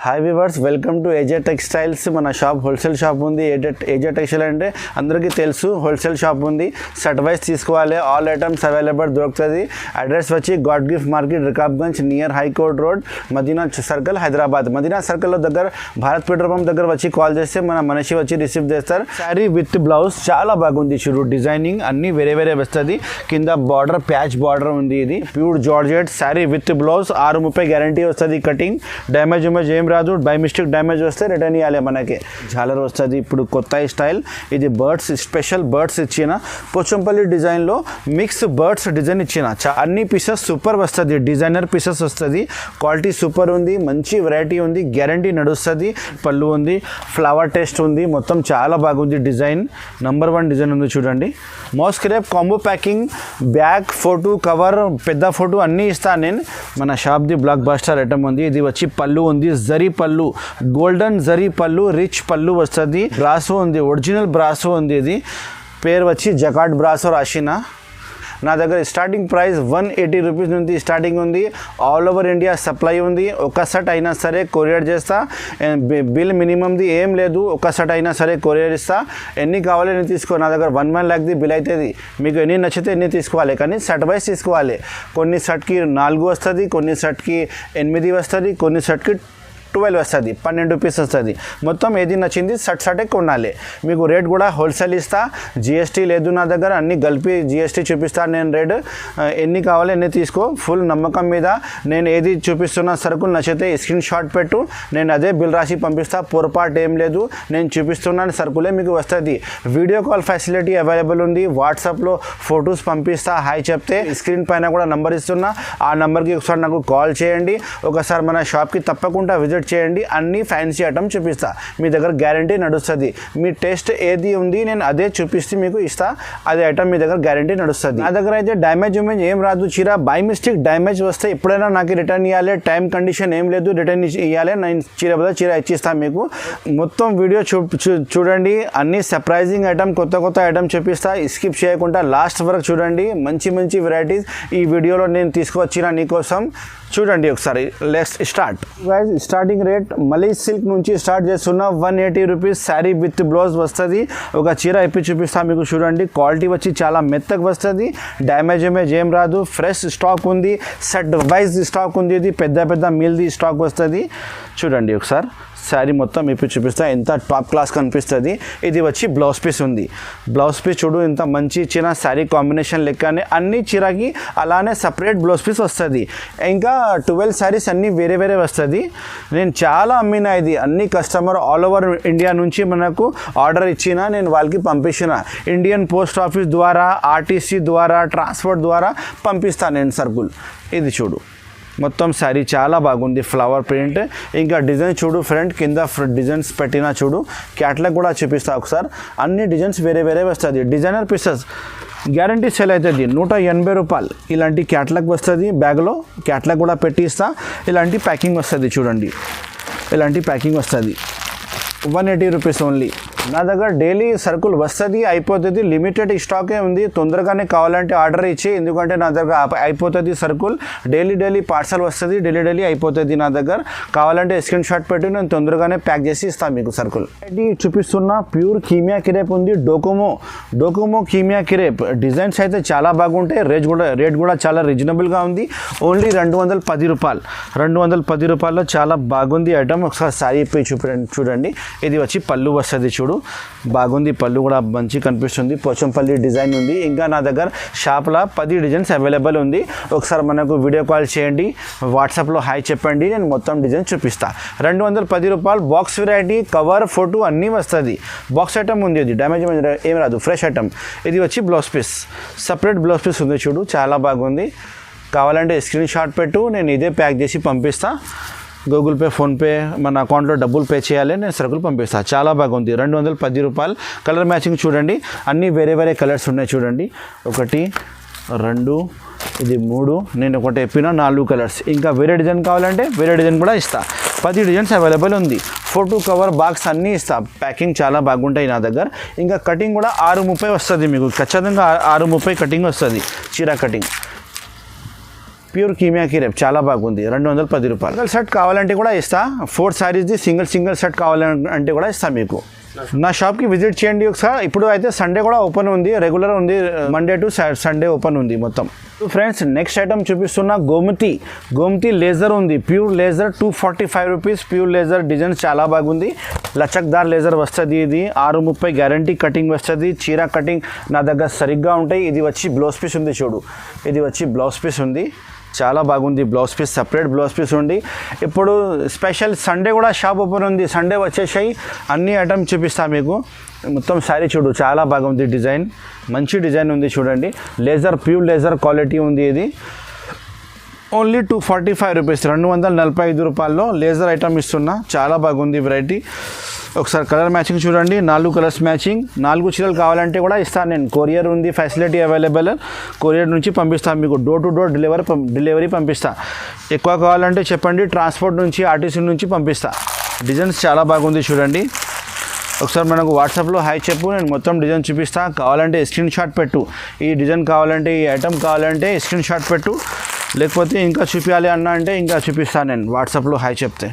Hi viewers, welcome to AJ textiles. మన shop wholesale shop ఉంది. AJ textile అంటే అందరికీ తెలుసు, హోల్సేల్ షాప్ ఉంది. సెట్ వైజ్ తీసుకోవాలి, ఆల్ ఐటమ్స్ అవైలబుల్ దొరుకుతుంది. అడ్రస్ వచ్చి God Gift Market, Rikabganj, near High Court road, Madina circle, Hyderabad. మదీనా సర్కిల్లో దగ్గర భారత్ పెట్రోల్ పంప్ దగ్గర వచ్చి కాల్ చేస్తే మన మనిషి వచ్చి రిసీవ్ చేస్తారు. శారీ విత్ బ్లౌజ్ చాలా బాగుంది. చూడు, డిజైనింగ్ అన్ని వేరే వేరే వస్తుంది. కింద బార్డర్ ప్యాచ్ బార్డర్ ఉంది. ఇది pure georgette sari with blouse. 6:30 guarantee వస్తుంది. కటింగ్ డ్యామేజ్ ఏం రాదు. బై మిస్టేక్ డ్యామేజ్ వస్తే రిటర్న్ ఇవ్వాలి. మనకి జాలర్ వస్తుంది. ఇప్పుడు కొత్త స్టైల్ ఇది. బర్డ్స్, స్పెషల్ బర్డ్స్ ఇచ్చిన పోచంపల్లి డిజైన్లో మిక్స్ బర్డ్స్ డిజైన్ ఇచ్చిన అన్ని పీసెస్ సూపర్ వస్తుంది. డిజైనర్ పీసెస్ వస్తుంది. క్వాలిటీ సూపర్ ఉంది. మంచి వెరైటీ ఉంది. గ్యారంటీ నడుస్తుంది. పళ్ళు ఉంది. ఫ్లవర్ టేస్ట్ ఉంది. మొత్తం చాలా బాగుంది. డిజైన్ నంబర్ 1 డిజైన్ ఉంది. చూడండి, moss crepe combo packing, back photo, cover, పెద్ద ఫోటో అన్నీ ఇస్తాను నేను. మన షాప్ది బ్లాక్ బస్టర్ ఐటమ్ ఉంది. ఇది వచ్చి పళ్ళు ఉంది. జరీ పళ్ళు, గోల్డెన్ జరీ పళ్ళు, రిచ్ పళ్ళు వస్తుంది. బ్రాసో ఉంది, ఒరిజినల్ బ్రాసో ఉంది. ఇది పేరు వచ్చి జకాట్ బ్రాసో రాసిన. నా దగ్గర స్టార్టింగ్ ప్రైస్ 180 రూపీస్ నుంచి స్టార్టింగ్ ఉంది. ఆల్ ఓవర్ ఇండియా సప్లై ఉంది. ఒక సెట్ అయినా సరే కొరియర్ చేస్తా. బిల్ మినిమంది ఏం లేదు. ఒక సెట్ అయినా సరే కొరియర్ ఇస్తా. ఎన్ని కావాలి ఎన్ని తీసుకో. నా దగ్గర 1 month లాక్ది బిల్ అవుతుంది. మీకు ఎన్ని నచ్చితే ఎన్ని తీసుకోవాలి, కానీ సెట్ వైజ్ తీసుకోవాలి. కొన్ని సెట్కి 4 వస్తుంది, కొన్ని సెట్కి 8 వస్తుంది, కొన్ని సెట్కి 12 వస్తుంది, 12 పీస్ వస్తుంది. మొత్తం ఏది నచ్చింది సటే కొనాలి. మీకు రేట్ కూడా హోల్సేల్ ఇస్తా. జిఎస్టీ లేదు నా దగ్గర. అన్ని కలిపి జిఎస్టీ చూపిస్తాను నేను. రేట్ ఎన్ని కావాలి ఎన్ని తీసుకో. ఫుల్ నమ్మకం మీద నేను ఏది చూపిస్తున్నా సరుకులు నచ్చితే స్క్రీన్ షాట్ పెట్టు. నేను అదే బిల్ రాసి పంపిస్తా. పొరపాటు ఏం లేదు. నేను చూపిస్తున్నాను సరుకులే మీకు వస్తుంది. వీడియో కాల్ ఫెసిలిటీ అవైలబుల్ ఉంది. వాట్సాప్లో ఫొటోస్ పంపిస్తా. హాయ్ చెప్తే స్క్రీన్ పైన కూడా నంబర్ ఇస్తున్నా. ఆ నెంబర్కి ఒకసారి నాకు కాల్ చేయండి. ఒకసారి మన షాప్కి తప్పకుండా విజిట్ చేయండి. అన్ని ఫ్యాన్సీ ఐటమ్ చూపిస్తా. మీ దగ్గర గ్యారంటీ నడుస్తుంది. మీ టేస్ట్ ఏది ఉంది నేను అదే చూపిస్తే మీకు ఇస్తా. అదే ఐటమ్ మీ దగ్గర గ్యారంటీ నడుస్తుంది. నా దగ్గర అయితే డ్యామేజ్ ఏం రాదు. చీర బై మిస్టేక్ డ్యామేజ్ వస్తే ఎప్పుడైనా నాకు రిటర్న్ ఇవ్వాలి. టైం కండిషన్ ఏం లేదు. రిటర్న్ ఇవ్వాలి. నేను చీర బదులు చీర ఇచ్చిస్తాను మీకు. మొత్తం వీడియో చూడండి. అన్ని సర్ప్రైజింగ్ ఐటమ్, కొత్త ఐటమ్ చూపిస్తా. స్కిప్ చేయకుండా లాస్ట్ వరకు చూడండి. మంచి వెరైటీస్ ఈ వీడియోలో నేను తీసుకువచ్చిన నీకోసం. చూడండి ఒకసారి. Let's start. Guys, starting rate మలీ సిల్క్ నుంచి స్టార్ట్ చేస్తున్నా. 180 రూపీస్ శారీ విత్ బ్లౌజ్ వస్తుంది. ఒక చీర ఇప్పి చూపిస్తాను మీకు. చూడండి, క్వాలిటీ వచ్చి చాలా మెత్తగా వస్తుంది. డ్యామేజ్ ఏం రాదు. ఫ్రెష్ స్టాక్ ఉంది. సెట్ వైజ్ స్టాక్ ఉంది. ఇది పెద్ద మీల్ది స్టాక్ వస్తుంది. చూడండి ఒకసారి శారీ మొత్తం ఇప్పి చూపిస్తా. ఎంత టాప్ క్లాస్ కనిపిస్తుంది. ఇది వచ్చి బ్లౌజ్ పీస్ ఉంది. బ్లౌజ్ పీస్ చూడు ఎంత మంచి ఇచ్చిన. శారీ కాంబినేషన్ లెక్కనే అన్ని చీరకి అలానే సపరేట్ బ్లౌజ్ పీస్ వస్తుంది. ఇంకా 12 శారీస్ అన్నీ వేరే వస్తుంది. నేను చాలా అమ్మిన. ఇది అన్ని కస్టమర్ ఆల్ ఓవర్ ఇండియా నుంచి మనకు ఆర్డర్ ఇచ్చిన. నేను వాళ్ళకి పంపించిన. ఇండియన్ పోస్ట్ ఆఫీస్ ద్వారా, ఆర్టీసీ ద్వారా, ట్రాన్స్పోర్ట్ ద్వారా పంపిస్తాను నేను సరుకులు. ఇది చూడు, మొత్తం శారీ చాలా బాగుంది. Flower print. ఇంకా డిజైన్ చూడు ఫ్రంట్ కింద డిజైన్స్ పెట్టినా చూడు. క్యాట్లాగ్ కూడా చూపిస్తా ఒకసారి. అన్ని డిజైన్స్ వేరే వస్తుంది. డిజైనర్ పీసెస్ గ్యారంటీ సేల్ అవుతుంది. 180 రూపాయలు ఇలాంటి క్యాట్లాగ్ వస్తుంది. బ్యాగ్లో క్యాట్లాగ్ కూడా పెట్టిస్తా. ఇలాంటి ప్యాకింగ్ వస్తుంది. చూడండి, ఇలాంటి ప్యాకింగ్ వస్తుంది. 180 రూపీస్ ఓన్లీ. నా దగ్గర డైలీ సరుకులు వస్తుంది, అయిపోతుంది. లిమిటెడ్ స్టాకే ఉంది. తొందరగానే కావాలంటే ఆర్డర్ ఇచ్చి. ఎందుకంటే నా దగ్గర అయిపోతుంది సరుకులు. డైలీ పార్సల్ వస్తుంది. డైలీ అయిపోతుంది నా దగ్గర. కావాలంటే స్క్రీన్ షాట్ పెట్టి నేను తొందరగానే ప్యాక్ చేసి ఇస్తాను మీకు సరుకులు. ఇది చూపిస్తున్నా ప్యూర్ కీమియా క్రేప్ ఉంది. Docomo Kimia crepe. డిజైన్స్ అయితే చాలా బాగుంటాయి. రేట్ కూడా చాలా రీజనబుల్గా ఉంది. ఓన్లీ 210 రూపాయలు. 210 రూపాయల్లో చాలా బాగుంది ఐటమ్. ఒకసారి శారీ పై చూడండి. ఇది వచ్చి పళ్ళు వస్తుంది. చూడు, బాగుంది. పళ్ళు కూడా మంచి కనిపిస్తుంది. పోచంపల్లి డిజైన్ ఉంది. ఇంకా నా దగ్గర షాప్లో 10 డిజైన్స్ అవైలబుల్ ఉంది. ఒకసారి మనకు వీడియో కాల్ చేయండి. వాట్సాప్లో హాయ్ చెప్పండి. నేను మొత్తం డిజైన్ చూపిస్తా. 210 రూపాయలు. బాక్స్ వెరైటీ, కవర్, ఫోటో అన్నీ వస్తుంది. బాక్స్ ఐటమ్ ఉంది. ఇది డ్యామేజ్ ఏం రాదు. Fresh item. ఇది వచ్చి blouse piece. Separate blouse piece ఉంది. చూడు, చాలా బాగుంది. కావాలంటే స్క్రీన్ షాట్ పెట్టు. నేను ఇదే ప్యాక్ చేసి పంపిస్తా. గూగుల్ పే, ఫోన్పే, మన అకౌంట్లో డబ్బులు పే చేయాలి. నేను సరుకులు పంపిస్తాను. చాలా బాగుంది. 210 రూపాయలు. కలర్ మ్యాచింగ్ చూడండి. అన్నీ వేరే కలర్స్ ఉన్నాయి. చూడండి, 1, 2, ఇది 3. నేను ఒకటి చెప్పిన 4 కలర్స్. ఇంకా వేరే డిజైన్ కావాలంటే వేరే డిజైన్ కూడా ఇస్తా. 10 డిజైన్స్ అవైలబుల్ ఉంది. ఫోటో, కవర్, బాక్స్ అన్నీ ఇస్తా. ప్యాకింగ్ చాలా బాగుంటాయి నా దగ్గర. ఇంకా కటింగ్ కూడా 6:30 వస్తుంది మీకు. ఖచ్చితంగా 6:30 కటింగ్ వస్తుంది. చీర కటింగ్. ప్యూర్ కీమియాకి రేపు చాలా బాగుంది, 210 రూపాయలు. సింగిల్ సెట్ కావాలంటే కూడా ఇస్తా, 4 సారీస్ది సింగిల్ సెట్ కావాలంటే కూడా ఇస్తా మీకు. నా షాప్కి విజిట్ చేయండి ఒకసారి. ఇప్పుడు అయితే సండే కూడా ఓపెన్ ఉంది, రెగ్యులర్ ఉంది, మండే టు సండే ఓపెన్ ఉంది మొత్తం. ఫ్రెండ్స్ నెక్స్ట్ ఐటమ్ చూపిస్తున్న గోమతి లేజర్ ఉంది, pure laser 245 rupees. Pure laser design చాలా బాగుంది, లచక్దార్ లేజర్ వస్తుంది. ఇది 630 గ్యారంటీ కటింగ్ వస్తుంది. చీర కటింగ్ నా దగ్గర సరిగ్గా ఉంటాయి. ఇది వచ్చి బ్లౌజ్ పీస్ ఉంది చూడు, ఇది వచ్చి బ్లౌజ్ పీస్ ఉంది, చాలా బాగుంది. Blouse piece separate blouse piece ఉంది. ఇప్పుడు స్పెషల్ సండే కూడా షాప్ ఓపెన్ ఉంది, సండే వచ్చేసాయి. అన్ని ఐటమ్ చూపిస్తా మీకు. మొత్తం శారీ చూడు, చాలా బాగుంది. డిజైన్ మంచి డిజైన్ ఉంది చూడండి. లేజర్ ప్యూర్ లేజర్ క్వాలిటీ ఉంది. ఇది ఓన్లీ 245 రూపీస్, 245 రూపాయల్లో లేజర్ ఐటమ్ ఇస్తున్నా. చాలా బాగుంది వెరైటీ. ఒకసారి కలర్ మ్యాచింగ్ చూడండి, 4 కలర్స్ మ్యాచింగ్. 4 చీరలు కావాలంటే కూడా ఇస్తాను నేను. కొరియర్ ఉంది, ఫెసిలిటీ అవైలబుల్. కొరియర్ నుంచి పంపిస్తాను మీకు, డోర్ టు డోర్ డెలివరీ పంపిస్తా. ఎక్కువ కావాలంటే చెప్పండి, ట్రాన్స్పోర్ట్ నుంచి ఆర్టీసీ నుంచి పంపిస్తా. డిజైన్స్ చాలా బాగుంది చూడండి. ఒకసారి మనకు వాట్సాప్లో హాయ్ చెప్పు, నేను మొత్తం డిజైన్ చూపిస్తా. కావాలంటే స్క్రీన్ షాట్ పెట్టు, ఈ డిజైన్ కావాలంటే, ఈ ఐటమ్ కావాలంటే స్క్రీన్ షాట్ పెట్టు. లేకపోతే ఇంకా చూపించాలి అన్న అంటే ఇంకా చూపిస్తాను నేను వాట్సాప్లో హాయ్ చెప్తే.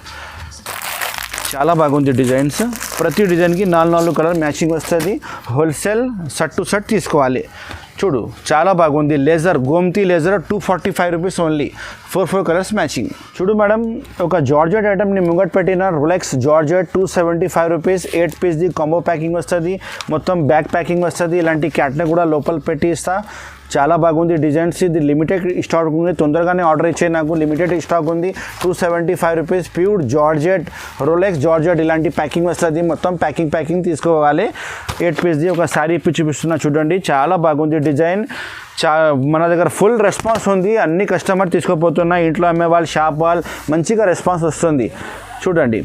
చాలా బాగుంది డిజైన్స్. ప్రతి డిజైన్కి 4 కలర్ మ్యాచింగ్ వస్తుంది. హోల్సేల్ సెట్ టు సెట్ తీసుకోవాలి. చూడు చాలా బాగుంది. Laser Gomati laser 245 rupees only, 4 colours matching. చూడు మేడం, ఒక జార్జెట్ ఐటమ్ని ముంగట్ పెట్టిన రోలెక్స్ జార్జెట్ 275 రూపీస్. 8 పీస్ది కాంబో ప్యాకింగ్ వస్తుంది, మొత్తం బ్యాక్ ప్యాకింగ్ వస్తుంది. ఇలాంటి క్యాట్ని కూడా లోపల పెట్టి ఇస్తా. చాలా బాగుంది డిజైన్స్. ఇది లిమిటెడ్ స్టాక్ ఉంది, తొందరగానే ఆర్డర్ ఇచ్చే నాకు. లిమిటెడ్ స్టాక్ ఉంది. 275 rupees. Pure georgette Rolex georgette ఇలాంటి ప్యాకింగ్ వస్తుంది. మొత్తం ప్యాకింగ్ తీసుకోవాలి. 8 పీస్ది ఒక శారీ ఇప్పి చూపిస్తున్నా చూడండి. చాలా బాగుంది డిజైన్. మన దగ్గర ఫుల్ రెస్పాన్స్ ఉంది. అన్ని కస్టమర్ తీసుకోపోతున్నా, ఇంట్లో అమ్మే వాళ్ళు, షాప్ వాళ్ళు, మంచిగా రెస్పాన్స్ వస్తుంది. చూడండి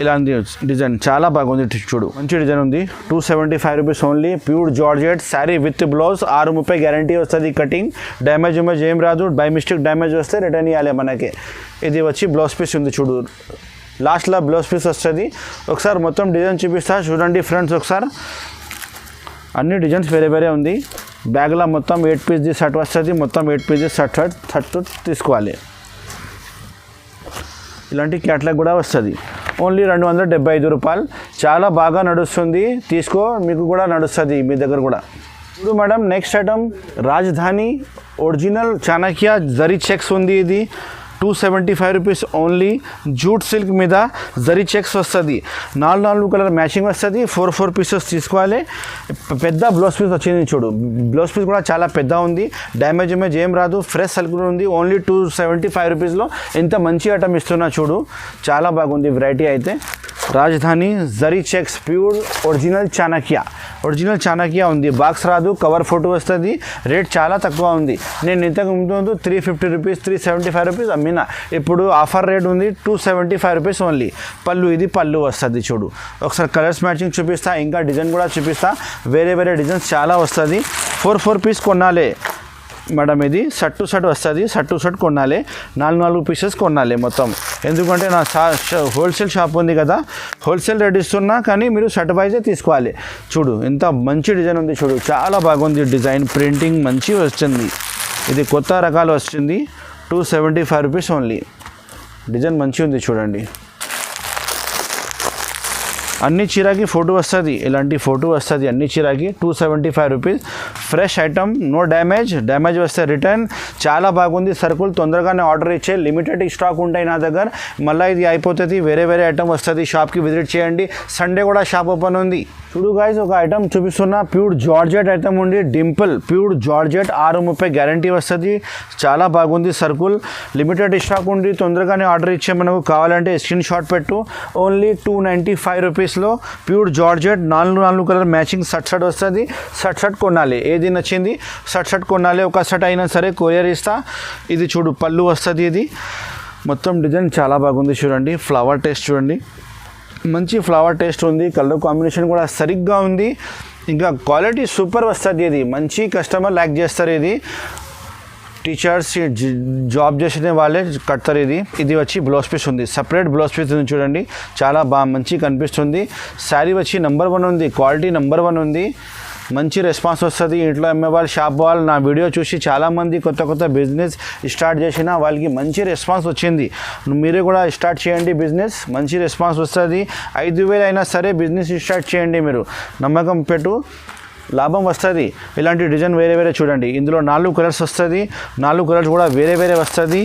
ఇలాంటి డిజైన్ చాలా బాగుంది. చూడు మంచి డిజైన్ ఉంది. 275 rupees only. Pure georgette sari with blouse. 630 guarantee వస్తుంది. కటింగ్ డ్యామేజ్ ఏం రాదు. బై మిస్టేక్ డ్యామేజ్ వస్తే రిటర్న్ ఇవ్వాలి మనకి. ఇది వచ్చి బ్లౌజ్ పీస్ ఉంది చూడు, లాస్ట్లో బ్లౌజ్ పీస్ వస్తుంది. ఒకసారి మొత్తం డిజైన్ చూపిస్తా చూడండి ఫ్రెండ్స్. ఒకసారి అన్ని డిజైన్స్ వేరే ఉంది. బ్యాగ్లో మొత్తం 8 పీస్ది సెట్ వస్తుంది. మొత్తం 8 పీస్ది సెట్ తీసుకోవాలి. ఇలాంటి క్యాట్లాగ్ కూడా వస్తుంది. ఓన్లీ 275 రూపాయలు. చాలా బాగా నడుస్తుంది, తీసుకో, మీకు కూడా నడుస్తుంది మీ దగ్గర కూడా. ఇప్పుడు మేడం నెక్స్ట్ ఐటమ్ రాజధాని ఒరిజినల్ చాణక్య జరీ చెక్స్ ఉంది. ఇది 275 రూపీస్ ఓన్లీ. జూట్ సిల్క్ మీద జరీ చెక్స్ వస్తుంది. 4 కలర్ మ్యాచింగ్ వస్తుంది. 4 పీసెస్ తీసుకోవాలి. పెద్ద బ్లౌజ్ పీస్ వచ్చింది చూడు, బ్లౌజ్ పీస్ కూడా చాలా పెద్ద ఉంది. డ్యామేజ్ ఏం రాదు. ఫ్రెష్ సిల్క్ ఉంది. ఓన్లీ 275 రూపీస్లో ఇంత మంచి ఐటమ్ ఇస్తున్నా చూడు. చాలా బాగుంది వెరైటీ అయితే. రాజధాని zari checks pure original Chanakya ఉంది. బాక్స్ రాదు, కవర్ ఫోటో వస్తుంది. రేట్ చాలా తక్కువ ఉంది. నేను ఇంతకు ముందు 350 రూపీస్ 375 రూపీస్ అమ్మినా. ఇప్పుడు ఆఫర్ రేట్ ఉంది 275 రూపీస్ ఓన్లీ. ఇది పళ్ళు వస్తుంది చూడు. ఒకసారి కలర్స్ మ్యాచింగ్ చూపిస్తా, ఇంకా డిజైన్ కూడా చూపిస్తా. వేరే డిజైన్స్ చాలా వస్తుంది. 4 పీస్ కొనాలి మేడం. ఇది సెట్ టు సెట్ వస్తుంది. సెట్ టు సెట్ కొనాలి. 4 పీసెస్ కొనాలి మొత్తం. ఎందుకంటే నా హోల్సేల్ షాప్ ఉంది కదా, హోల్సేల్ రేట్ ఇస్తున్నా, కానీ మీరు సెట్ వైజే తీసుకోవాలి. చూడు ఎంత మంచి డిజైన్ ఉంది చూడు, చాలా బాగుంది డిజైన్. ప్రింటింగ్ మంచి వస్తుంది. ఇది కొత్త రకాలు వస్తుంది. 275 రూపీస్ ఓన్లీ. డిజైన్ మంచి ఉంది చూడండి. అన్ని చీరకి ఫోటో వస్తుంది. ఇలాంటి ఫోటో వస్తుంది అన్ని చీరకి. 275 rupees. Fresh item, no damage వస్తే రిటర్న్. చాలా బాగుంది. సరుకులు తొందరగానే ఆర్డర్ ఇచ్చే. లిమిటెడ్ స్టాక్ ఉంటాయి నా దగ్గర. మళ్ళీ ఇది అయిపోతుంది, వేరే ఐటమ్ వస్తుంది. షాప్కి విజిట్ చేయండి. సండే కూడా షాప్ ఓపెన్ ఉంది. చూడు గాయస్, ఒక ఐటమ్ చూపిస్తున్నా. ప్యూర్ జార్జెట్ ఐటమ్ ఉంది. డింపుల్ ప్యూర్ జార్జెట్ 630 గ్యారంటీ వస్తుంది. చాలా బాగుంది. సరుకుల్ లిమిటెడ్ స్టాక్ ఉంది. తొందరగానే ఆర్డర్ ఇచ్చే. మనకు కావాలంటే స్క్రీన్ షాట్ పెట్టు. ఓన్లీ 295 రూపీస్లో pure georgette 4 colour matching set వస్తుంది. సెట్ కొనాలి. ఏది నచ్చింది సెట్ కొనాలి. ఒక సెట్ అయినా సరే కొరియర్ ఇస్తా. ఇది చూడు పళ్ళు వస్తుంది. ఇది మొత్తం డిజైన్ చాలా బాగుంది చూడండి. ఫ్లవర్ టేస్ట్ చూడండి, మంచి ఫ్లవర్ టేస్ట్ ఉంది. కలర్ కాంబినేషన్ కూడా సరిగ్గా ఉంది. ఇంకా క్వాలిటీ సూపర్ వస్తుంది. ఇది మంచి కస్టమర్ లైక్ చేస్తారు. ఇది టీచర్స్, జాబ్ చేసే వాళ్ళే కడతారు. ఇది వచ్చి బ్లౌజ్ పీస్ ఉంది. సపరేట్ బ్లౌజ్ పీస్ ఉంది చూడండి. చాలా మంచి కనిపిస్తుంది. శారీ వచ్చి నెంబర్ 1 ఉంది. క్వాలిటీ నెంబర్ 1 ఉంది. మంచి రెస్పాన్స్ వస్తుంది. ఇంట్లో అమ్మే వాళ్ళు, షాప్ వాళ్ళు నా వీడియో చూసి చాలామంది కొత్త బిజినెస్ స్టార్ట్ చేసిన వాళ్ళకి మంచి రెస్పాన్స్ వచ్చింది. మీరు కూడా స్టార్ట్ చేయండి బిజినెస్, మంచి రెస్పాన్స్ వస్తుంది. 5,000 అయినా సరే బిజినెస్ స్టార్ట్ చేయండి. మీరు నమ్మకం పెట్టు, లాభం వస్తుంది. ఇలాంటి డిజైన్ వేరే చూడండి. ఇందులో 4 కలర్స్ వస్తుంది. 4 కలర్స్ కూడా వేరే వస్తుంది.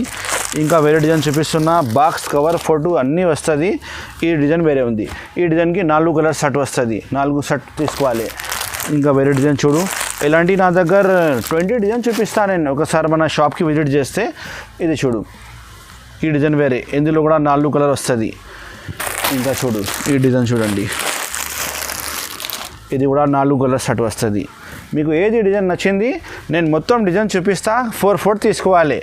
ఇంకా వేరే డిజైన్ చూపిస్తున్నా. బాక్స్ కవర్ ఫోటో అన్నీ వస్తుంది. ఈ డిజైన్ వేరే ఉంది. ఈ డిజైన్కి 4 కలర్ సెట్ వస్తుంది. 4 సెట్ తీసుకోవాలి. ఇంకా వేరే డిజైన్ చూడు. ఇలాంటి నా దగ్గర 20 డిజైన్ చూపిస్తాను నేను. ఒకసారి మన షాప్కి విజిట్ చేస్తే ఇది చూడు. ఈ డిజైన్ వేరే, ఇందులో కూడా 4 కలర్ వస్తుంది. ఇంకా చూడు, ఈ డిజైన్ చూడండి. ఇది కూడా 4 కలర్ సెట్ వస్తుంది. మీకు ఏది డిజైన్ నచ్చింది నేను మొత్తం డిజైన్ చూపిస్తా. 4 తీసుకోవాలి.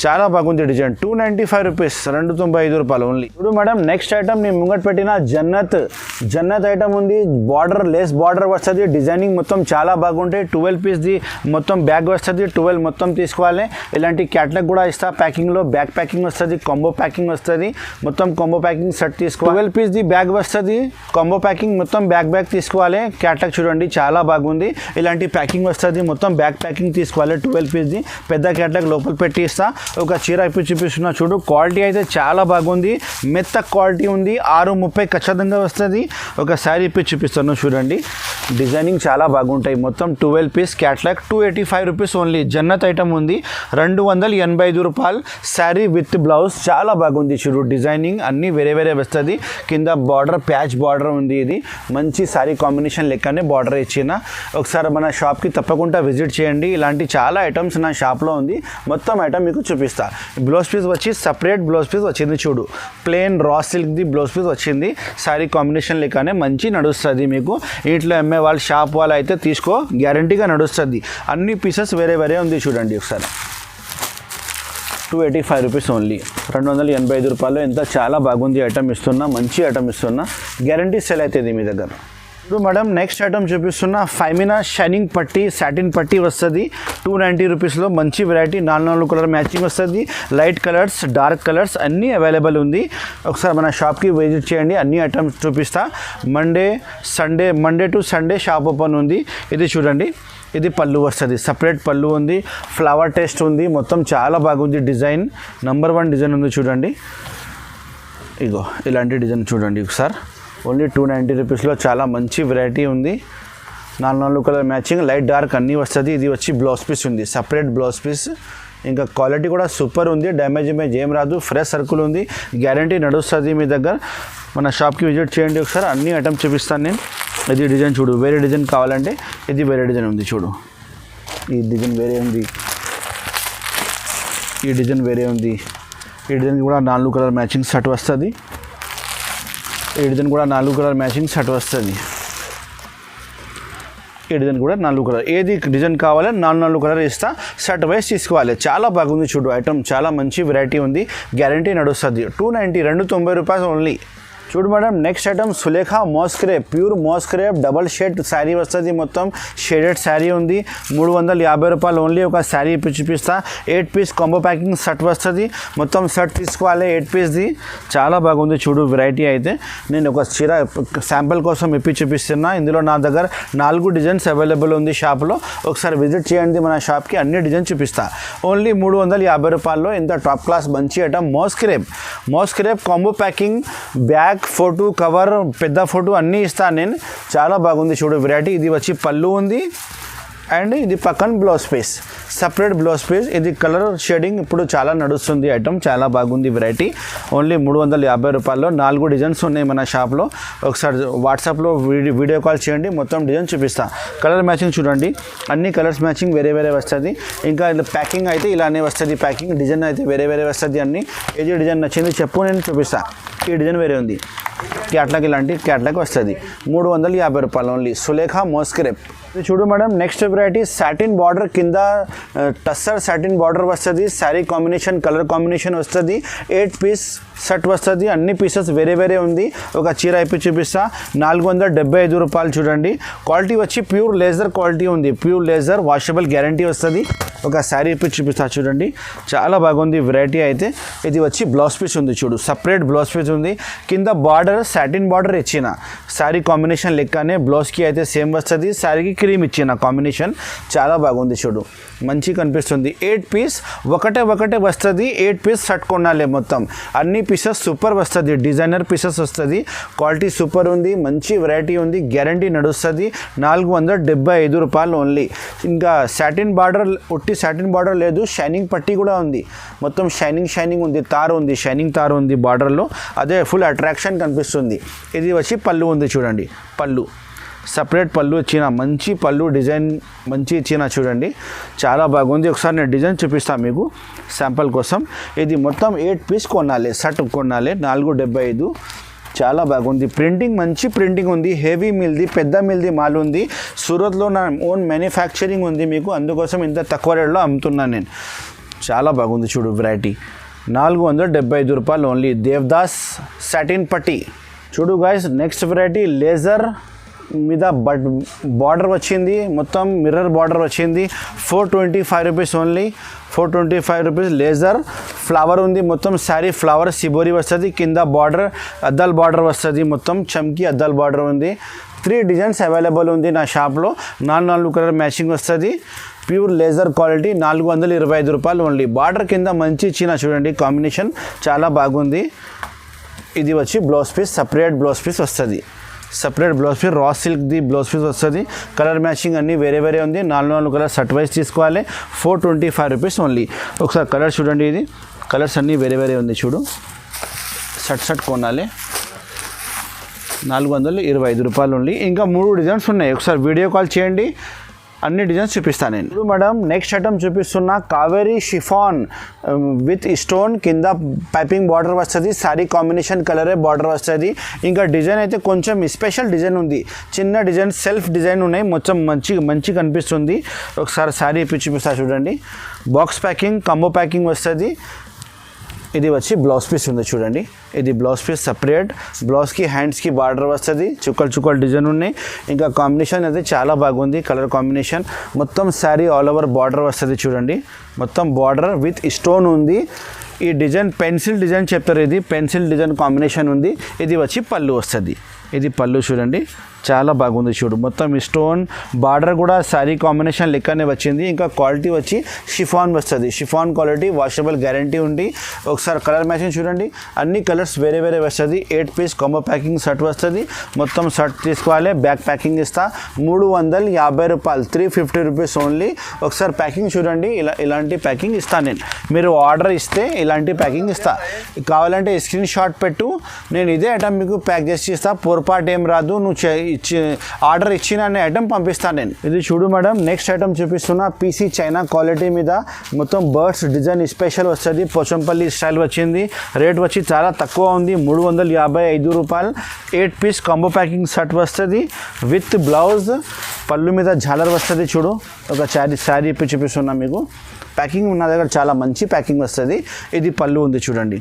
చాలా బాగుంది డిజైన్. 295 రూపీస్, 295 రూపాయలు ఓన్లీ. ఇప్పుడు మేడం నెక్స్ట్ ఐటమ్ నేను ముంగట్ పెట్టిన జన్నత్ ఐటమ్ ఉంది. బార్డర్, లేస్ బార్డర్ వస్తుంది. డిజైనింగ్ మొత్తం చాలా బాగుంటాయి. 12 పీస్ది మొత్తం బ్యాగ్ వస్తుంది. 12 మొత్తం తీసుకోవాలి. ఇలాంటి క్యాటలాగ్ కూడా ఇస్తా ప్యాకింగ్లో. బ్యాగ్ ప్యాకింగ్ వస్తుంది, కాంబో ప్యాకింగ్ వస్తుంది. మొత్తం కాంబో ప్యాకింగ్ సెట్ తీసుకోవాలి. 12 పీస్ది బ్యాగ్ వస్తుంది. కాంబో ప్యాకింగ్ మొత్తం బ్యాగ్ తీసుకోవాలి. క్యాటలాగ్ చూడండి చాలా బాగుంది. ఇలాంటి ప్యాకింగ్ వస్తుంది. మొత్తం బ్యాగ్ ప్యాకింగ్ తీసుకోవాలి. 12 పీస్ది పెద్ద క్యాటలాగ్ లోపల పెట్టి ఇస్తా. ఒక చీర ఇప్పి చూపిస్తున్నా చూడు. క్వాలిటీ అయితే చాలా బాగుంది. మెత్త క్వాలిటీ ఉంది. 630 ఖచ్చితంగా వస్తుంది. ఒక శారీ ఇప్పి చూపిస్తాను చూడండి. డిజైనింగ్ చాలా బాగుంటాయి. మొత్తం 12 piece catalogue, 285 rupees only. Jannat item ఉంది. 285 రూపాయలు. శారీ విత్ బ్లౌజ్ చాలా బాగుంది చూడు. డిజైనింగ్ అన్నీ వేరే వస్తుంది. కింద బార్డర్, ప్యాచ్ బార్డర్ ఉంది. ఇది మంచి శారీ కాంబినేషన్ లెక్కనే బార్డర్ ఇచ్చిన. ఒకసారి మన షాప్కి తప్పకుండా విజిట్ చేయండి. ఇలాంటి చాలా ఐటమ్స్ నా షాప్లో ఉంది. మొత్తం ఐటమ్ మీకు చూపిస్తా. బ్లౌజ్ పీస్ వచ్చి సపరేట్ బ్లౌజ్ పీస్ వచ్చింది చూడు. ప్లెయిన్ రా సిల్క్ది బ్లౌజ్ పీస్ వచ్చింది. శారీ కాంబినేషన్ లెక్కనే మంచి నడుస్తుంది. మీకు ఇంట్లో అమ్మే వాళ్ళు, షాప్ వాళ్ళు అయితే తీసుకో, గ్యారంటీగా నడుస్తుంది. అన్ని పీసెస్ వేరే ఉంది చూడండి. ఒకసారి 285 రూపీస్ ఓన్లీ. 285 రూపాయలు. ఎంత చాలా బాగుంది ఐటమ్ ఇస్తున్నా. మంచి ఐటమ్ ఇస్తున్నా. గ్యారంటీ సెల్ అవుతుంది మీ దగ్గర. ఇప్పుడు మేడం నెక్స్ట్ ఐటమ్ చూపిస్తున్నా. ఫైమినా షైనింగ్ పట్టీ, సాటిన్ పట్టీ వస్తుంది. 290 రూపీస్లో మంచి వెరైటీ. 4 కలర్ మ్యాచింగ్ వస్తుంది. లైట్ కలర్స్, డార్క్ కలర్స్ అన్నీ అవైలబుల్ ఉంది. ఒకసారి మన షాప్కి విజిట్ చేయండి. అన్ని ఐటమ్స్ చూపిస్తా. Monday to Sunday shop open ఉంది. ఇది చూడండి. ఇది పళ్ళు వస్తుంది. సపరేట్ పళ్ళు ఉంది. ఫ్లవర్ టేస్ట్ ఉంది. మొత్తం చాలా బాగుంది. డిజైన్ నెంబర్ 1 డిజైన్ ఉంది చూడండి. ఇగో ఇలాంటి డిజైన్ చూడండి ఒకసారి. ఓన్లీ 290 రూపీస్లో చాలా మంచి వెరైటీ ఉంది. 4 కలర్ మ్యాచింగ్, లైట్ డార్క్ అన్నీ వస్తుంది. ఇది వచ్చి బ్లౌజ్ పీస్ ఉంది, సపరేట్ బ్లౌజ్ పీస్. ఇంకా క్వాలిటీ కూడా సూపర్ ఉంది. డ్యామేజ్ ఏం రాదు. ఫ్రెష్ సర్కుల్ ఉంది. గ్యారంటీ నడుస్తుంది మీ దగ్గర. మన షాప్కి విజిట్ చేయండి ఒకసారి. అన్ని ఐటమ్స్ చూపిస్తాను నేను. ఇది డిజైన్ చూడు. వేరే డిజైన్ కావాలంటే ఇది వేరే డిజైన్ ఉంది చూడు. ఈ డిజైన్ వేరే ఉంది. ఈ డిజైన్ వేరే ఉంది. ఈ డిజైన్కి కూడా 4 కలర్ మ్యాచింగ్ సెట్ వస్తుంది. ఈ డిజైన్ కూడా 4 కలర్ మ్యాచింగ్ సెట్ వస్తుంది. ఈ డిజైన్ కూడా 4 కలర్. ఏది డిజైన్ కావాలి 4 కలర్ ఇస్తా. సెట్ వైజ్ తీసుకోవాలి. చాలా బాగుంది చూడు ఐటమ్. చాలా మంచి వెరైటీ ఉంది. గ్యారంటీ నడుస్తుంది. 290, 290 రూపాయలు ఓన్లీ. చూడు madam next item Sulekha moss crepe, pure moss crepe double shade sari వస్తుంది. మొత్తం షేడెడ్ శారీ ఉంది. 350 రూపాయలు ఓన్లీ. ఒక శారీ చూపిస్తా. 8 పీస్ కాంబో ప్యాకింగ్ సెట్ వస్తుంది. మొత్తం సెట్ తీసుకోవాలి 8 పీస్ది. చాలా బాగుంది చూడు వెరైటీ అయితే. నేను ఒక చీర శాంపుల్ కోసం చూపిస్తున్నా. ఇందులో నా దగ్గర 4 డిజైన్స్ అవైలబుల్ ఉంది షాప్లో. ఒకసారి విజిట్ చేయండి మన షాప్కి. అన్ని డిజైన్ చూపిస్తా. ఓన్లీ 350 రూపాయల్లో. ఇంత టాప్ క్లాస్ మంచి item moss crepe combo packing, bag, photo cover, పెద్ద ఫోటో అన్నీ ఇస్తాను నేను. చాలా బాగుంది చూడు వెరైటీ. ఇది వచ్చి పళ్ళు ఉంది. అండ్ ఇది పక్కన blouse piece, separate blouse piece. ఇది కలర్ షేడింగ్ ఇప్పుడు చాలా నడుస్తుంది ఐటమ్. చాలా బాగుంది వెరైటీ. ఓన్లీ 350 రూపాయల్లో. 4 డిజైన్స్ ఉన్నాయి మన షాప్లో. ఒకసారి వాట్సాప్లో వీడియో కాల్ చేయండి. మొత్తం డిజైన్ చూపిస్తా. కలర్ మ్యాచింగ్ చూడండి. అన్ని కలర్స్ మ్యాచింగ్ వేరే వస్తుంది. ఇంకా ప్యాకింగ్ అయితే ఇలానే వస్తుంది. ప్యాకింగ్ డిజైన్ అయితే వేరే వస్తుంది. అన్ని ఏది డిజైన్ నచ్చింది చెప్పు, నేను చూపిస్తా. ఈ డిజైన్ వేరే ఉంది. క్యాట్లాగ్ ఇలాంటి క్యాట్లాగ్ వస్తుంది. 350 రూపాయలు ఓన్లీ. సులేఖా మోస్క్రేప్ చూడు madam next variety satin border కింద టస్సర్ సాటిన్ బార్డర్ వస్తుంది, శారీ కాంబినేషన్ కలర్ కాంబినేషన్ వస్తుంది, 8 పీస్ సెట్ వస్తుంది, అన్ని పీసెస్ వేరే వేరే ఉంది. ఒక చీర అయిపోయి చూపిస్తా, 475 రూపాయలు. చూడండి క్వాలిటీ వచ్చి ప్యూర్ లేజర్ క్వాలిటీ ఉంది, ప్యూర్ లేజర్ వాషబుల్ గ్యారంటీ వస్తుంది. ఒక శారీ అయిపోయి చూపిస్తా చూడండి, చాలా బాగుంది వెరైటీ అయితే. ఇది వచ్చి బ్లౌజ్ పీస్ ఉంది, చూడు సపరేట్ బ్లౌజ్ పీస్ ఉంది, కింద బార్డర్ సాటిన్ బార్డర్ ఇచ్చిన శారీ కాంబినేషన్ లెక్కనే బ్లౌజ్కి అయితే సేమ్ వస్తుంది, శారీకి క్రీమ్ ఇచ్చిన కాంబినేషన్ చాలా బాగుంది. చూడు మంచి కనిపిస్తుంది. 8 పీస్ ఒకటే వస్తుంది, 8 పీస్ షర్ట్ కొనాలి మొత్తం. అన్ని పీసెస్ సూపర్ వస్తుంది, డిజైనర్ పీసెస్ వస్తుంది, క్వాలిటీ సూపర్ ఉంది, మంచి వెరైటీ ఉంది, గ్యారంటీ నడుస్తుంది. 475 రూపాయలు ఓన్లీ. ఇంకా సాటిన్ బార్డర్ ఒట్టి సాటిన్ బార్డర్ లేదు, షైనింగ్ పట్టీ కూడా ఉంది, మొత్తం షైనింగ్ ఉంది, తారు ఉంది, షైనింగ్ తారు ఉంది బార్డర్లో, అదే ఫుల్ అట్రాక్షన్ కనిపిస్తుంది. ఇది వచ్చి పళ్ళు ఉంది, చూడండి పళ్ళు సపరేట్ పళ్ళు ఇచ్చిన, మంచి పళ్ళు డిజైన్ మంచి ఇచ్చిన, చూడండి చాలా బాగుంది. ఒకసారి నేను డిజైన్ చూపిస్తాను మీకు శాంపుల్ కోసం. ఇది మొత్తం 8 పీస్ కొనాలి, షర్ట్ కొనాలి, 475. చాలా బాగుంది, ప్రింటింగ్ మంచి ప్రింటింగ్ ఉంది, హెవీ మిల్ది పెద్ద మిల్ది మాల్ ఉంది, సూరత్లో నా ఓన్ మ్యానుఫ్యాక్చరింగ్ ఉంది మీకు, అందుకోసం ఇంత తక్కువ రేట్లో అమ్ముతున్నాను నేను. చాలా బాగుంది చూడు వెరైటీ, 475 రూపాయలు ఓన్లీ. దేవదాస్ సాటిన్ పట్టీ. చూడు గాయస్ నెక్స్ట్ వెరైటీ లేజర్ మీద బార్డర్ వచ్చింది, మొత్తం మిర్రర్ బార్డర్ వచ్చింది, 425 rupees only. 425 rupees laser flower ఉంది, మొత్తం శారీ ఫ్లవర్ సిబోరి వస్తుంది, కింద బార్డర్ అద్దాల బార్డర్ వస్తుంది, మొత్తం చమ్కి అద్దాల బార్డర్ ఉంది. 3 డిజైన్స్ అవైలబుల్ ఉంది నా షాప్లో, 4 కలర్ మ్యాచింగ్ వస్తుంది, ప్యూర్ లేజర్ క్వాలిటీ, 425 రూపాయలు ఓన్లీ. బార్డర్ కింద మంచి ఇచ్చిన, చూడండి కాంబినేషన్ చాలా బాగుంది. ఇది వచ్చి blouse piece, separate blouse piece వస్తుంది, సపరేట్ బ్లౌజ్ పీస్, రా సిల్క్ది బ్లౌజ్ పీస్ వస్తుంది, కలర్ మ్యాచింగ్ అన్నీ వేరే వేరే ఉంది, 4 కలర్ షర్ట్ వైజ్ తీసుకోవాలి, 425 రూపీస్ ఓన్లీ. ఒకసారి కలర్ చూడండి, ఇది కలర్స్ అన్నీ వేరే వేరే ఉంది, చూడు షర్ట్ కొనాలి, 425 రూపాయలు ఓన్లీ. ఇంకా 3 డిజైన్స్ ఉన్నాయి, ఒకసారి వీడియో కాల్ చేయండి, అన్ని డిజైన్స్ చూపిస్తాను నేను. ఇప్పుడు మేడం నెక్స్ట్ ఐటమ్ చూపిస్తున్నా, కావేరీ షిఫాన్ విత్ స్టోన్, కింద పైపింగ్ బార్డర్ వస్తుంది, శారీ కాంబినేషన్ కలరే బార్డర్ వస్తుంది. ఇంకా డిజైన్ అయితే కొంచెం స్పెషల్ డిజైన్ ఉంది, చిన్న డిజైన్ సెల్ఫ్ డిజైన్ ఉన్నాయి, మొత్తం మంచి కనిపిస్తుంది. ఒకసారి శారీ ఇప్పి చూపిస్తా చూడండి, బాక్స్ ప్యాకింగ్ కంబో ప్యాకింగ్ వస్తుంది. ఇది వచ్చి బ్లౌజ్ పీస్ ఉంది, చూడండి ఇది బ్లౌజ్ పీస్ సపరేట్, బ్లౌజ్కి హ్యాండ్స్కి బార్డర్ వస్తుంది, చుక్కలు డిజైన్ ఉన్నాయి. ఇంకా కాంబినేషన్ అయితే చాలా బాగుంది, కలర్ కాంబినేషన్, మొత్తం శారీ ఆల్ ఓవర్ బార్డర్ వస్తుంది, చూడండి మొత్తం బార్డర్ విత్ స్టోన్ ఉంది. ఈ డిజైన్ పెన్సిల్ డిజైన్ చెప్తారు, ఇది పెన్సిల్ డిజైన్ కాంబినేషన్ ఉంది. ఇది వచ్చి పళ్ళు వస్తుంది, ఇది పళ్ళు చూడండి చాలా బాగుంది. చూడు మొత్తం స్టోన్ బార్డర్ కూడా శారీ కాంబినేషన్ లెక్కనే వచ్చింది. ఇంకా క్వాలిటీ వచ్చి షిఫాన్ వస్తుంది, షిఫాన్ క్వాలిటీ వాషబుల్ గ్యారంటీ ఉంది. ఒకసారి కలర్ మ్యాచింగ్ చూడండి, అన్ని కలర్స్ వేరే వేరే వస్తుంది. 8 పీస్ కాంబో ప్యాకింగ్ షర్ట్ వస్తుంది, మొత్తం షర్ట్ తీసుకోవాలి, బ్యాక్ ప్యాకింగ్ ఇస్తా, 350 రూపాయలు, 350 రూపీస్ ఓన్లీ. ఒకసారి ప్యాకింగ్ చూడండి, ఇలాంటి ప్యాకింగ్ ఇస్తాను నేను, మీరు ఆర్డర్ ఇస్తే ఇలాంటి ప్యాకింగ్ ఇస్తా, కావాలంటే స్క్రీన్ షాట్ పెట్టు, నేను ఇదే ఐటమ్ మీకు ప్యాక్ చేసి ఇస్తా, పొరపాటు ఏం రాదు, నువ్వు ఆర్డర్ ఇచ్చిన ఐటమ్ పంపిస్తాను నేను. ఇది చూడు మేడం నెక్స్ట్ ఐటమ్ చూపిస్తున్నా, పీసీ చైనా క్వాలిటీ మీద మొత్తం బర్డ్స్ డిజైన్ స్పెషల్ వస్తుంది, పోచంపల్లి స్టైల్ వచ్చింది, రేట్ వచ్చి చాలా తక్కువ ఉంది, 355 రూపాయలు. 8 పీస్ కాంబో ప్యాకింగ్ షర్ట్ వస్తుంది విత్ బ్లౌజ్, పళ్ళు మీద జాలర్ వస్తుంది. చూడు ఒక శారీ ఇప్పి చూపిస్తున్నా మీకు, ప్యాకింగ్ నా దగ్గర చాలా మంచి ప్యాకింగ్ వస్తుంది. ఇది పళ్ళు ఉంది, చూడండి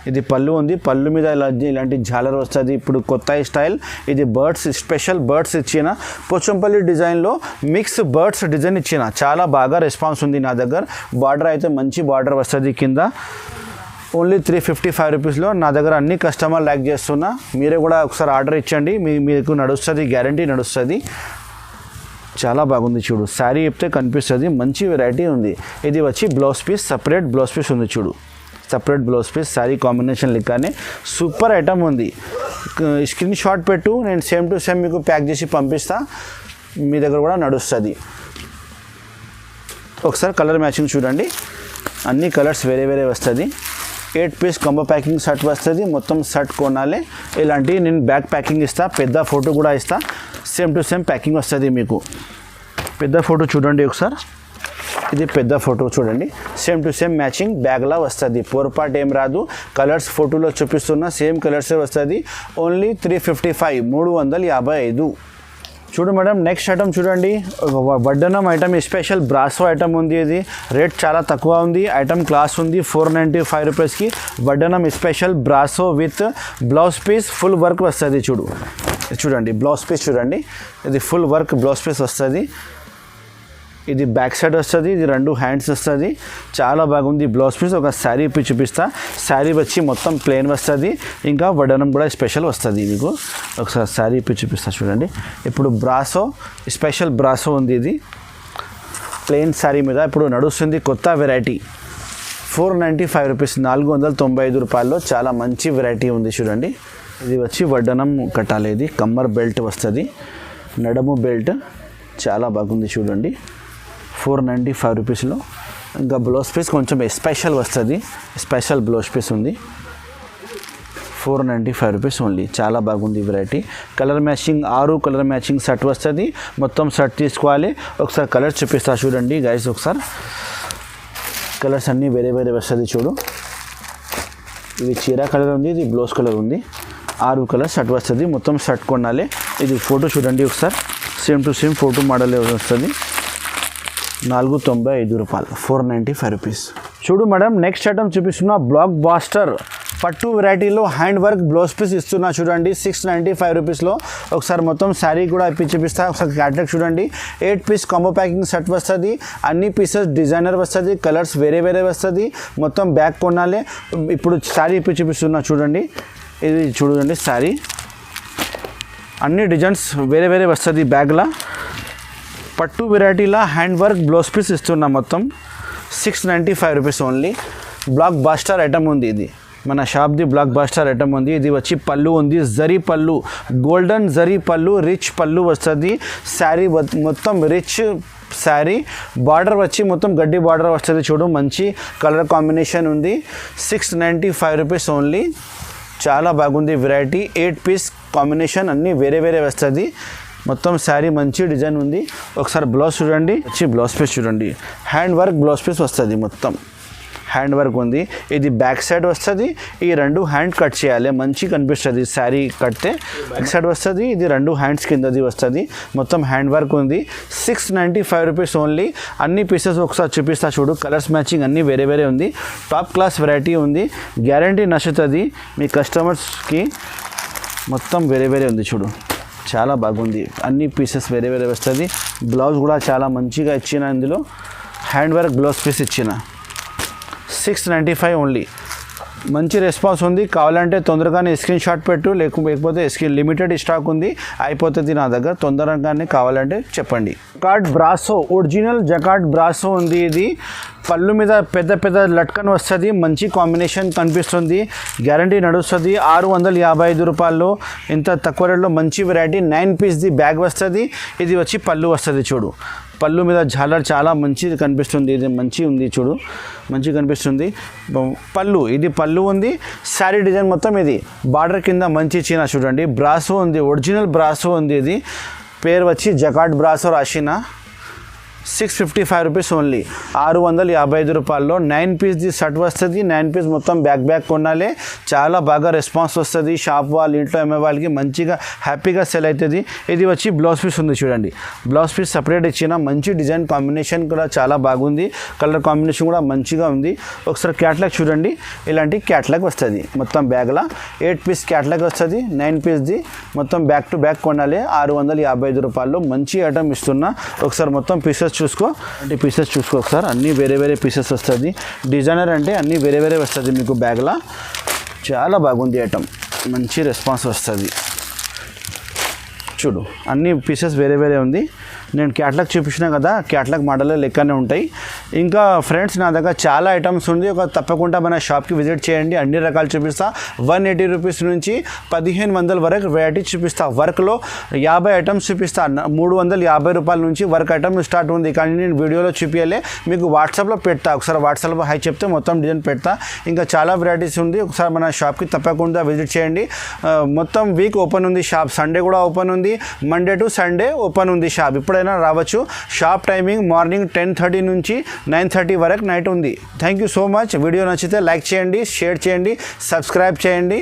ఇది పళ్ళు ఉంది, పళ్ళు మీద ఇలాంటి జాలర్ వస్తుంది, ఇప్పుడు కొత్త స్టైల్. ఇది బర్డ్స్ స్పెషల్ బర్డ్స్ ఇచ్చిన, పోచంపల్లి డిజైన్లో మిక్స్ బర్డ్స్ డిజైన్ ఇచ్చిన, చాలా బాగా రెస్పాన్స్ ఉంది నా దగ్గర. బార్డర్ అయితే మంచి బార్డర్ వస్తుంది, కింద ఓన్లీ 355 రూపీస్లో నా దగ్గర అన్ని కస్టమర్ లైక్ చేస్తున్నా, మీరే కూడా ఒకసారి ఆర్డర్ ఇచ్చండి, మీకు నడుస్తుంది, గ్యారంటీ నడుస్తుంది. చాలా బాగుంది, చూడు శారీ చెప్తే కనిపిస్తుంది, మంచి వెరైటీ ఉంది. ఇది వచ్చి blouse piece, separate blouse piece ఉంది, చూడు separate blouse piece, sari combination లెక్కనే సూపర్ ఐటమ్ ఉంది. స్క్రీన్ షాట్ పెట్టు, నేను సేమ్ టు సేమ్ మీకు ప్యాక్ చేసి పంపిస్తా, మీ దగ్గర కూడా నడుస్తుంది. ఒకసారి కలర్ మ్యాచింగ్ చూడండి, అన్ని కలర్స్ వేరే వేరే వస్తుంది. 8 పీస్ కంబో ప్యాకింగ్ షర్ట్ వస్తుంది, మొత్తం షర్ట్ కొనాలి. ఇలాంటి నేను బ్యాక్ ప్యాకింగ్ ఇస్తా, పెద్ద ఫోటో కూడా ఇస్తా, సేమ్ టు సేమ్ ప్యాకింగ్ వస్తుంది మీకు. పెద్ద ఫోటో చూడండి ఒకసారి, ఇది పెద్ద ఫోటో చూడండి, సేమ్ టు సేమ్ మ్యాచింగ్ బ్యాగ్లా వస్తుంది, పొరపాటు ఏం రాదు. కలర్స్ ఫోటోలో చూపిస్తున్న సేమ్ కలర్సే వస్తుంది. ఓన్లీ 355, 355. చూడు మేడం నెక్స్ట్ ఐటమ్ చూడండి వడ్డనం ఐటమ్ స్పెషల్ బ్రాసో ఐటమ్ ఉంది. ఇది రేట్ చాలా తక్కువ ఉంది. ఐటమ్ క్లాస్ ఉంది. 495 రూపీస్కి వడ్డనం special brasso with blouse piece full work వస్తుంది. చూడండి బ్లౌజ్ పీస్ చూడండి, ఇది ఫుల్ వర్క్ బ్లౌజ్ పీస్ వస్తుంది. ఇది బ్యాక్ సైడ్ వస్తుంది, ఇది 2 హ్యాండ్స్ వస్తుంది. చాలా బాగుంది బ్లౌజ్ పీస్. ఒక శారీ చూపిస్తా. శారీ వచ్చి మొత్తం ప్లెయిన్ వస్తుంది. ఇంకా వడ్డనం కూడా స్పెషల్ వస్తుంది. మీకు ఒకసారి శారీ చూపిస్తా చూడండి. ఇప్పుడు బ్రాసో స్పెషల్ బ్రాసో ఉంది. ఇది ప్లెయిన్ శారీ మీద ఇప్పుడు నడుస్తుంది కొత్త వెరైటీ. 495 రూపీస్, 495 రూపాయల్లో చాలా మంచి వెరైటీ ఉంది. చూడండి ఇది వచ్చి వడ్డనం కట్టాలి. ఇది కమ్మర్ బెల్ట్ వస్తుంది, నడుము బెల్ట్ చాలా బాగుంది. చూడండి 495 రూపీస్లో. ఇంకా బ్లౌజ్ పీస్ కొంచెం స్పెషల్ వస్తుంది. స్పెషల్ బ్లౌజ్ పీస్ ఉంది. 495 రూపీస్ ఓన్లీ. చాలా బాగుంది variety. Colour matching 6 colour matching set వస్తుంది. మొత్తం సెట్ తీసుకోవాలి. ఒకసారి కలర్స్ చూపిస్తా చూడండి గైస్. ఒకసారి కలర్స్ అన్నీ వేరే వేరే వస్తుంది. చూడు ఇది చీర కలర్ ఉంది, ఇది బ్లౌజ్ కలర్ ఉంది. 6 కలర్ సెట్ వస్తుంది. మొత్తం సెట్ కొనాలి. ఇది ఫోటో చూడండి ఒకసారి. Same to same photo model వస్తుంది. 495 రూపాయలు, 495 రూపీస్. చూడు మేడం నెక్స్ట్ ఐటమ్ చూపిస్తున్నా బ్లాక్ బాస్టర్ పట్టు వెరైటీలో హ్యాండ్ వర్క్ బ్లౌజ్ పీస్ ఇస్తున్నా. చూడండి 695 రూపీస్లో. ఒకసారి మొత్తం శారీ కూడా చూపిస్తా. ఒకసారి క్యాటలాగ్ చూడండి. 8 పీస్ కాంబో ప్యాకింగ్ సెట్ వస్తుంది. అన్ని పీసెస్ డిజైనర్ వస్తుంది. కలర్స్ వేరే వేరే వస్తుంది. మొత్తం బ్యాగ్ కొనాలి. ఇప్పుడు శారీ చూపిస్తున్నా చూడండి. ఇది చూడండి శారీ అన్ని డిజైన్స్ వేరే వేరే వస్తుంది. బ్యాగ్లా పట్టు వెరైటీలా హ్యాండ్ వర్క్ బ్లౌజ్ పీస్ ఇస్తున్నా. మొత్తం 695 rupees only. Blockbuster item ఉంది. ఇది మన షాప్ది బ్లాక్ బాస్టర్ ఐటమ్ ఉంది. ఇది వచ్చి పళ్ళు ఉంది, జరీ పళ్ళు, గోల్డెన్ జరీ పళ్ళు, రిచ్ పళ్ళు వస్తుంది. శారీ మొత్తం రిచ్ శారీ. బార్డర్ వచ్చి మొత్తం గడ్డి బార్డర్ వస్తుంది. చూడు మంచి కలర్ కాంబినేషన్ ఉంది. 695 రూపీస్ ఓన్లీ. చాలా బాగుంది వెరైటీ. 8 పీస్ కాంబినేషన్ అన్నీ వేరే వేరే వస్తుంది. మొత్తం శారీ మంచి డిజైన్ ఉంది. ఒకసారి బ్లౌజ్ చూడండి. వచ్చి బ్లౌజ్ పీస్ చూడండి. హ్యాండ్ వర్క్ బ్లౌజ్ పీస్ వస్తుంది. మొత్తం హ్యాండ్ వర్క్ ఉంది. ఇది బ్యాక్ సైడ్ వస్తుంది. ఈ 2 హ్యాండ్ కట్ చేయాలి. మంచి కనిపిస్తుంది శారీ కట్టే. బ్యాక్ సైడ్ వస్తుంది. ఇది 2 హ్యాండ్స్ కిందది వస్తుంది. మొత్తం హ్యాండ్ వర్క్ ఉంది. 695 రూపీస్ ఓన్లీ. అన్ని పీసెస్ ఒకసారి చూపిస్తా చూడు. కలర్స్ మ్యాచింగ్ అన్నీ వేరే వేరే ఉంది. టాప్ క్లాస్ వెరైటీ ఉంది. గ్యారంటీ నచ్చుతుంది మీ కస్టమర్స్కి. మొత్తం వేరే వేరే ఉంది. చూడు చాలా బాగుంది. అన్ని పీసెస్ వేరే వేరే వస్తుంది. బ్లౌజ్ కూడా చాలా మంచిగా ఇచ్చిన. ఇందులో హ్యాండ్ వర్క్ బ్లౌజ్ పీస్ ఇచ్చిన. 695 ఓన్లీ. మంచి రెస్పాన్స్ ఉంది. కావాలంటే తొందరగానే స్క్రీన్ షాట్ పెట్టు. లేకపోతే లిమిటెడ్ స్టాక్ ఉంది, అయిపోతుంది నా దగ్గర. తొందరగానే కావాలంటే చెప్పండి. Jacquard brasso original jacquard brasso ఉంది. ఇది పళ్ళు మీద పెద్ద పెద్ద లట్కన్ వస్తుంది. మంచి కాంబినేషన్ కనిపిస్తుంది. గ్యారంటీ నడుస్తుంది. 655 రూపాయల్లో ఇంత తక్కువ రేట్లో మంచి వెరైటీ. 9 పీస్ది బ్యాగ్ వస్తుంది. ఇది వచ్చి పళ్ళు వస్తుంది. చూడు పళ్ళు మీద జాలర్ చాలా మంచిది కనిపిస్తుంది. ఇది మంచి ఉంది. చూడు మంచి కనిపిస్తుంది పళ్ళు. ఇది పళ్ళు ఉంది. శారీ డిజైన్ మొత్తం ఇది బార్డర్ కింద మంచి చీన. చూడండి బ్రాసో ఉంది. ఒరిజినల్ బ్రాసో ఉంది. ఇది పేరు వచ్చి జకార్డ్ బ్రాసో రాసిన. 655 రూపీస్ ఓన్లీ. 655 రూపాయల్లో 9 పీస్ది సెట్ వస్తుంది. 9 పీస్ మొత్తం బ్యాగ్ కొనాలి. చాలా బాగా రెస్పాన్స్ వస్తుంది. షాప్ వాళ్ళు ఇంట్లో అమ్మే వాళ్ళకి మంచిగా హ్యాపీగా సెల్ అవుతుంది. ఇది వచ్చి బ్లౌజ్ పీస్ ఉంది. చూడండి బ్లౌజ్ పీస్ సపరేట్ ఇచ్చిన. మంచి డిజైన్ కాంబినేషన్ కూడా చాలా బాగుంది. కలర్ కాంబినేషన్ కూడా మంచిగా ఉంది. ఒకసారి క్యాట్లాగ్ చూడండి. ఇలాంటి క్యాట్లాగ్ వస్తుంది. మొత్తం బ్యాగ్లా 8 పీస్ క్యాట్లాగ్ వస్తుంది. 9 పీస్ది మొత్తం బ్యాక్ టు బ్యాక్ కొనాలి. 655 రూపాయల్లో మంచి ఐటమ్ ఇస్తున్నా. ఒకసారి మొత్తం పీసెస్ చూసుకో. అంటే పీసెస్ చూసుకో ఒకసారి. అన్నీ వేరే వేరే పీసెస్ వస్తుంది. డిజైనర్ అంటే అన్నీ వేరే వేరే వస్తుంది మీకు బ్యాగ్లా. చాలా బాగుంది ఐటమ్. మంచి రెస్పాన్స్ వస్తుంది. చూడు అన్ని పీసెస్ వేరే వేరే ఉంది. నేను క్యాట్లాగ్ చూపించినా కదా, క్యాట్లాగ్ మోడల్ లెక్కనే ఉంటాయి. ఇంకా ఫ్రెండ్స్ నా దగ్గర చాలా ఐటమ్స్ ఉంది. తప్పకుండా మన షాప్కి విజిట్ చేయండి. అన్ని రకాలు చూపిస్తా. 180 రూపీస్ నుంచి 1500 వరకు వెరైటీ చూపిస్తా. వర్క్లో 50 ఐటమ్స్ చూపిస్తా. 350 రూపాయల నుంచి వర్క్ ఐటమ్ స్టార్ట్ ఉంది. కానీ నేను వీడియోలో చూపించలే, మీకు వాట్సాప్లో పెడతా. ఒకసారి వాట్సాప్లో హై చెప్తే మొత్తం డిజైన్ పెడతా. ఇంకా చాలా వెరైటీస్ ఉంది. ఒకసారి మన షాప్కి తప్పకుండా విజిట్ చేయండి. మొత్తం వీక్ ఓపెన్ ఉంది షాప్. సండే కూడా ఓపెన్ ఉంది. మండే టు సండే ఓపెన్ ఉంది షాప్. ఎప్పుడైనా రావచ్చు. షాప్ టైమింగ్ మార్నింగ్ 10:30 నుంచి 9:30 వరకు నైట్ ఉంది. Thank you so much. Video నచ్చితే లైక్ చేయండి, షేర్ చేయండి, సబ్స్క్రైబ్ చేయండి.